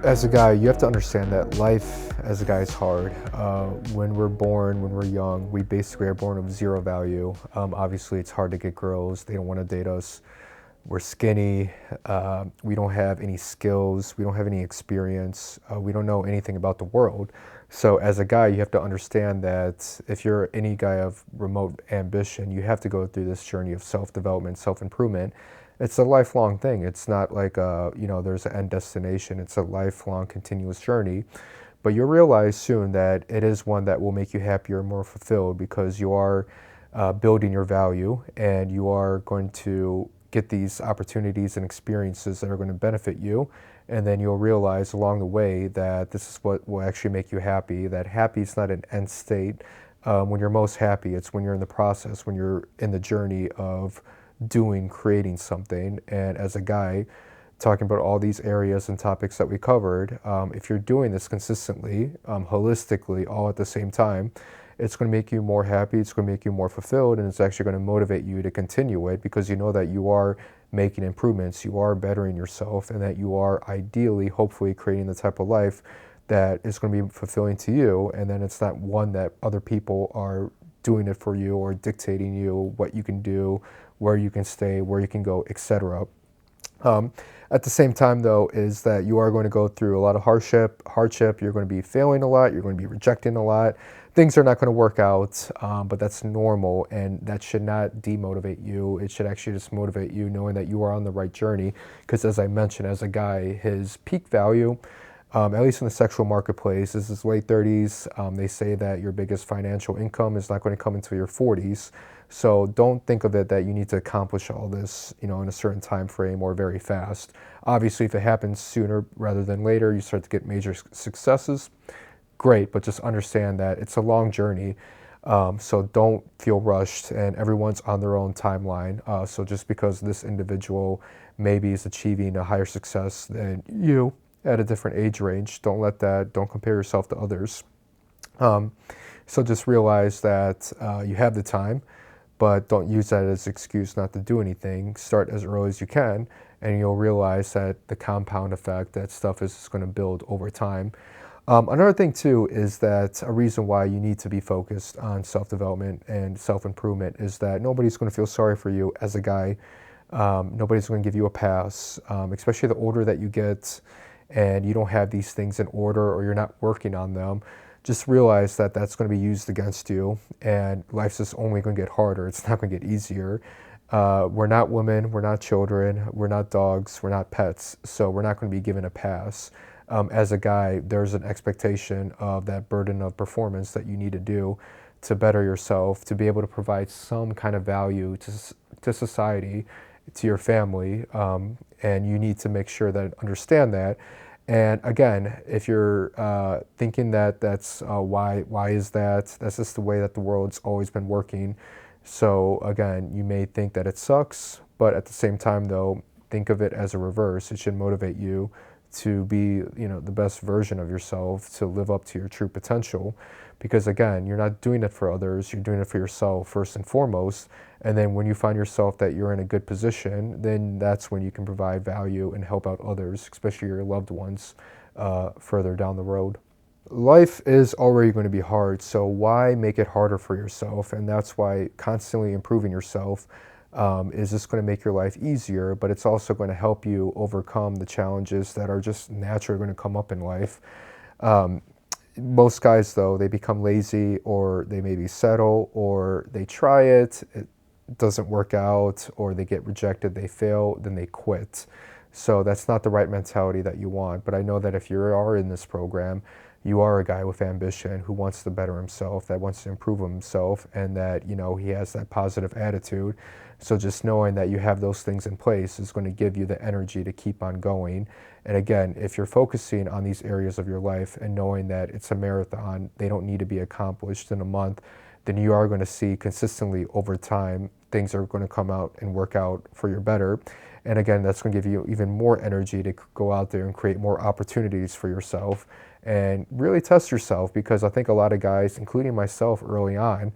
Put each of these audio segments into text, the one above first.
As a guy, you have to understand that life as a guy is hard. When we're born, when we're young, we basically are born of zero value. Obviously, it's hard to get girls. They don't want to date us. We're skinny. We don't have any skills. We don't have any experience. We don't know anything about the world. So, as a guy, you have to understand that if you're any guy of remote ambition, you have to go through this journey of self development, self improvement. It's a lifelong thing. It's not like, there's an end destination. It's a lifelong, continuous journey. But you'll realize soon that it is one that will make you happier and more fulfilled because you are building your value and you are going to get these opportunities and experiences that are going to benefit you. And then you'll realize along the way that this is what will actually make you happy, that happy is not an end state. When you're most happy, it's when you're in the process, when you're in the journey of doing, creating something. And as a guy, talking about all these areas and topics that we covered, if you're doing this consistently, holistically, all at the same time, it's going to make you more happy, it's going to make you more fulfilled, and it's actually going to motivate you to continue it because you know that you are making improvements, you are bettering yourself, and that you are ideally, hopefully, creating the type of life that is going to be fulfilling to you. And then it's not one that other people are doing it for you or dictating you what you can do, where you can stay, where you can go, etc. Um, at the same time, though, is that you are going to go through a lot of hardship. You're going to be failing a lot. You're going to be rejecting a lot. Things are not going to work out, but that's normal, and that should not demotivate you. It should actually just motivate you, knowing that you are on the right journey. Because as I mentioned, as a guy, his peak value, at least in the sexual marketplace, is his late 30s. They say that your biggest financial income is not going to come until your 40s. So don't think of it that you need to accomplish all this, in a certain time frame or very fast. Obviously, if it happens sooner rather than later, you start to get major successes. Great, but just understand that it's a long journey. So don't feel rushed, and everyone's on their own timeline. So just because this individual maybe is achieving a higher success than you at a different age range, don't compare yourself to others. So just realize that you have the time, but don't use that as an excuse not to do anything. Start as early as you can, and you'll realize that the compound effect, that stuff is going to build over time. Another thing too is that a reason why you need to be focused on self-development and self-improvement is that nobody's going to feel sorry for you as a guy. Nobody's going to give you a pass, especially the older that you get and you don't have these things in order or you're not working on them. Just realize that that's going to be used against you, and life's just only going to get harder. It's not going to get easier. We're not women, we're not children, we're not dogs, we're not pets, so we're not going to be given a pass. As a guy, there's an expectation of that burden of performance that you need to do to better yourself, to be able to provide some kind of value to society, to your family, and you need to make sure that understand that. And again, if you're thinking that that's why is that? That's just the way that the world's always been working. So again, you may think that it sucks, but at the same time, though, think of it as a reverse. It should motivate you to be, the best version of yourself, to live up to your true potential. Because again, you're not doing it for others, you're doing it for yourself first and foremost. And then when you find yourself that you're in a good position, then that's when you can provide value and help out others, especially your loved ones, further down the road. Life is already going to be hard, so why make it harder for yourself? And that's why constantly improving yourself is just going to make your life easier, but it's also going to help you overcome the challenges that are just naturally going to come up in life. Most guys, though, they become lazy, or they maybe settle, or they try it doesn't work out, or they get rejected, they fail, then they quit. So that's not the right mentality that you want. But I know that if you are in this program, you are a guy with ambition who wants to better himself, that wants to improve himself, and that, he has that positive attitude. So just knowing that you have those things in place is going to give you the energy to keep on going. And again, if you're focusing on these areas of your life and knowing that it's a marathon, they don't need to be accomplished in a month, then you are going to see consistently over time, things are going to come out and work out for your better. And again, that's going to give you even more energy to go out there and create more opportunities for yourself and really test yourself, because I think a lot of guys, including myself early on,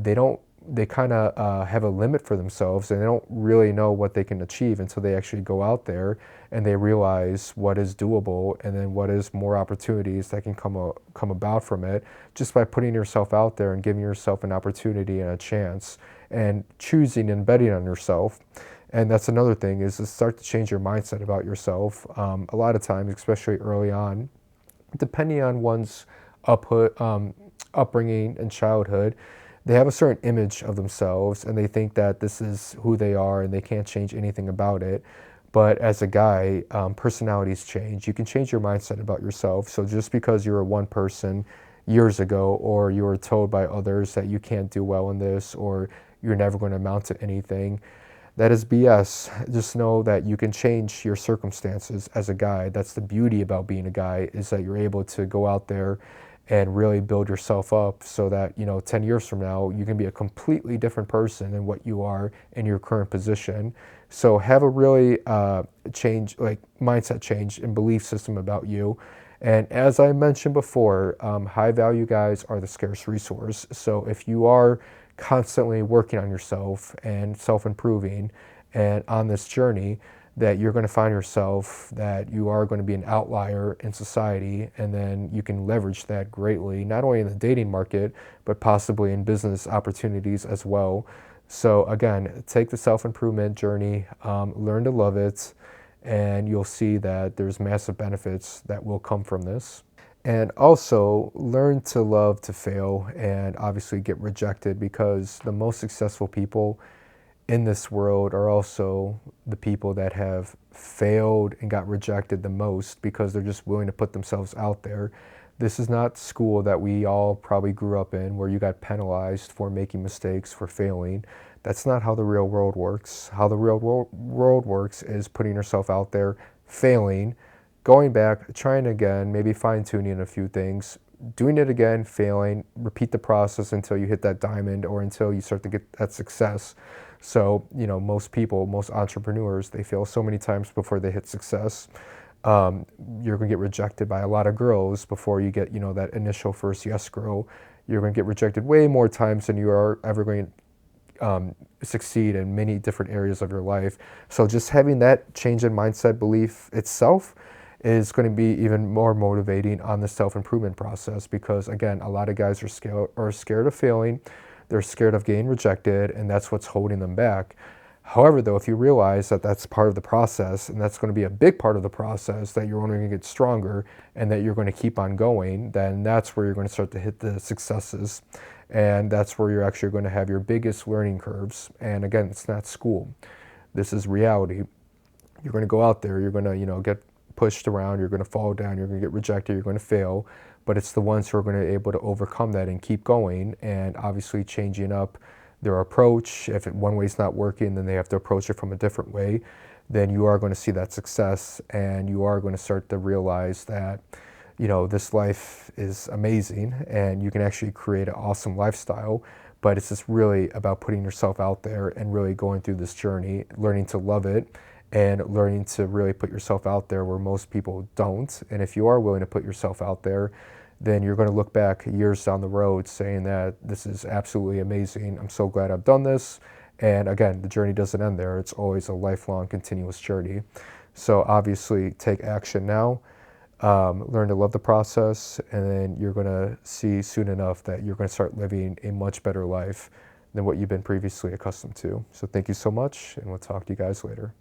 they don't they kind of have a limit for themselves, and they don't really know what they can achieve until they actually go out there and they realize what is doable, and then what is more opportunities that can come about from it, just by putting yourself out there and giving yourself an opportunity and a chance and choosing and betting on yourself. And that's another thing, is to start to change your mindset about yourself. A lot of times, especially early on, depending on one's upbringing and childhood, they have a certain image of themselves and they think that this is who they are and they can't change anything about it. But as a guy, personalities change. You can change your mindset about yourself. So just because you were one person years ago, or you were told by others that you can't do well in this, or you're never going to amount to anything, that is BS. Just know that you can change your circumstances as a guy. That's the beauty about being a guy, is that you're able to go out there and really build yourself up so that, 10 years from now, you can be a completely different person than what you are in your current position. So have a really mindset change and belief system about you. And as I mentioned before, high value guys are the scarce resource. So if you are constantly working on yourself and self-improving and on this journey, that you're going to find yourself that you are going to be an outlier in society, and then you can leverage that greatly, not only in the dating market, but possibly in business opportunities as well. So again, take the self-improvement journey, learn to love it, and you'll see that there's massive benefits that will come from this. And also learn to love to fail and obviously get rejected, because the most successful people in this world are also the people that have failed and got rejected the most, because they're just willing to put themselves out there. This is not school that we all probably grew up in, where you got penalized for making mistakes, for failing. That's not how the real world works. How the real world works is putting yourself out there, failing, going back, trying again, maybe fine-tuning a few things, doing it again, failing, repeat the process until you hit that diamond, or until you start to get that success. So, most people, most entrepreneurs, they fail so many times before they hit success. You're going to get rejected by a lot of girls before you get, that initial first yes girl. You're going to get rejected way more times than you are ever going to succeed in many different areas of your life. So just having that change in mindset belief itself is going to be even more motivating on the self-improvement process, because again, a lot of guys are scared of failing. They're scared of getting rejected, and that's what's holding them back. However, though, if you realize that that's part of the process, and that's going to be a big part of the process, that you're only going to get stronger and that you're going to keep on going, then that's where you're going to start to hit the successes. And that's where you're actually going to have your biggest learning curves. And again, it's not school. This is reality. You're going to go out there, you're going to, get pushed around, you're going to fall down, you're going to get rejected, you're going to fail. But it's the ones who are going to be able to overcome that and keep going, and obviously changing up their approach. If one way is not working, then they have to approach it from a different way. Then you are going to see that success, and you are going to start to realize that, this life is amazing and you can actually create an awesome lifestyle. But it's just really about putting yourself out there and really going through this journey, learning to love it, and learning to really put yourself out there where most people don't. And if you are willing to put yourself out there, then you're going to look back years down the road saying that this is absolutely amazing. I'm so glad I've done this. And again, the journey doesn't end there. It's always a lifelong, continuous journey. So obviously take action now, learn to love the process, and then you're going to see soon enough that you're going to start living a much better life than what you've been previously accustomed to. So thank you so much, and we'll talk to you guys later.